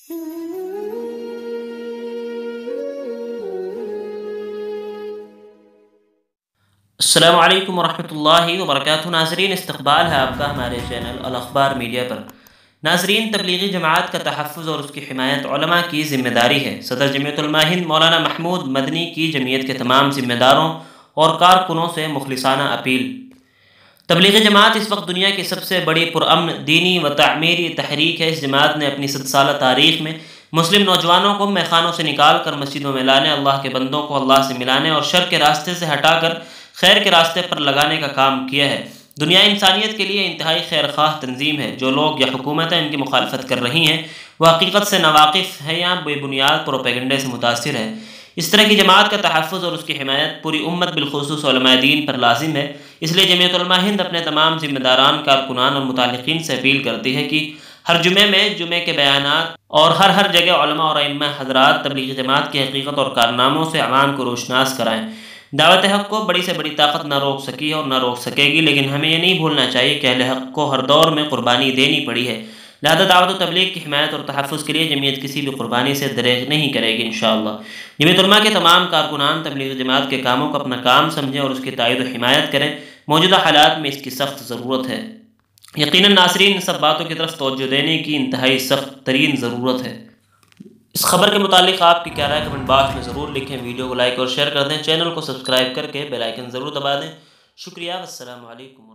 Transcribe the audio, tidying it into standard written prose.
السلام علیکم ورحمۃ اللہ وبرکاتہ۔ ناظرین، استقبال ہے آپ کا ہمارے چینل الاخبار میڈیا پر۔ ناظرین، تبلیغی جماعت کا تحفظ اور اس کی حمایت علماء کی ذمہ داری ہے۔ صدر جمعیت علماء ہند مولانا محمود مدنی کی جمعیت کے تمام ذمہ داروں اور کارکنوں سے مخلصانہ اپیل۔ تبلیغی جماعت اس وقت دنیا کی سب سے بڑی پرامن دینی و تعمیری تحریک ہے۔ اس جماعت نے اپنی 100 سالہ تاریخ میں مسلم نوجوانوں کو میخانوں سے نکال کر مسجدوں میں لانے، اللہ کے بندوں کو اللہ سے ملانے اور شر کے راستے سے ہٹا کر خیر کے راستے پر لگانے کا کام کیا ہے۔ دنیا انسانیت کے لیے انتہائی خیر خواہ تنظیم ہے۔ جو لوگ یا حکومتیں ان کی مخالفت کر رہی ہیں وہ حقیقت سے ناواقف ہیں یا بے بنیاد پروپیگنڈے سے متاثر ہے۔ اس طرح کی جماعت کا تحفظ اور اس کی حمایت پوری امت بالخصوص علماء دین پر لازم ہے۔ اس لیے جمعیت علماء ہند اپنے تمام ذمہ داران، کارکنان اور متعلقین سے اپیل کرتی ہے کہ ہر جمعے میں جمعے کے بیانات اور ہر جگہ علماء اور ائمہ حضرات تبلیغی جماعت کی حقیقت اور کارناموں سے عوام کو روشناس کرائیں۔ دعوت حق کو بڑی سے بڑی طاقت نہ روک سکی اور نہ روک سکے گی، لیکن ہمیں یہ نہیں بھولنا چاہیے کہ اہل حق کو ہر دور میں قربانی دینی پڑی ہے۔ لہذا دعوت و تبلیغ کی حمایت اور تحفظ کے لیے جمعیت کسی بھی قربانی سے دریغ نہیں کرے گی انشاءاللہ۔ جمعیت علماء کے تمام کارکنان تبلیغی جماعت کے کاموں کو اپنا کام سمجھیں اور اس کی تائید و حمایت کریں۔ موجودہ حالات میں اس کی سخت ضرورت ہے۔ یقیناً ناظرین، ان سب باتوں کی طرف توجہ دینے کی انتہائی سخت ترین ضرورت ہے۔ اس خبر کے متعلق آپ کی کیا رائے کمنٹ باکس میں ضرور لکھیں۔ ویڈیو کو لائک اور شیئر کر دیں، چینل کو سبسکرائب کر کے بیل آئیکن ضرور دبا دیں۔ شکریہ، السلام علیکم۔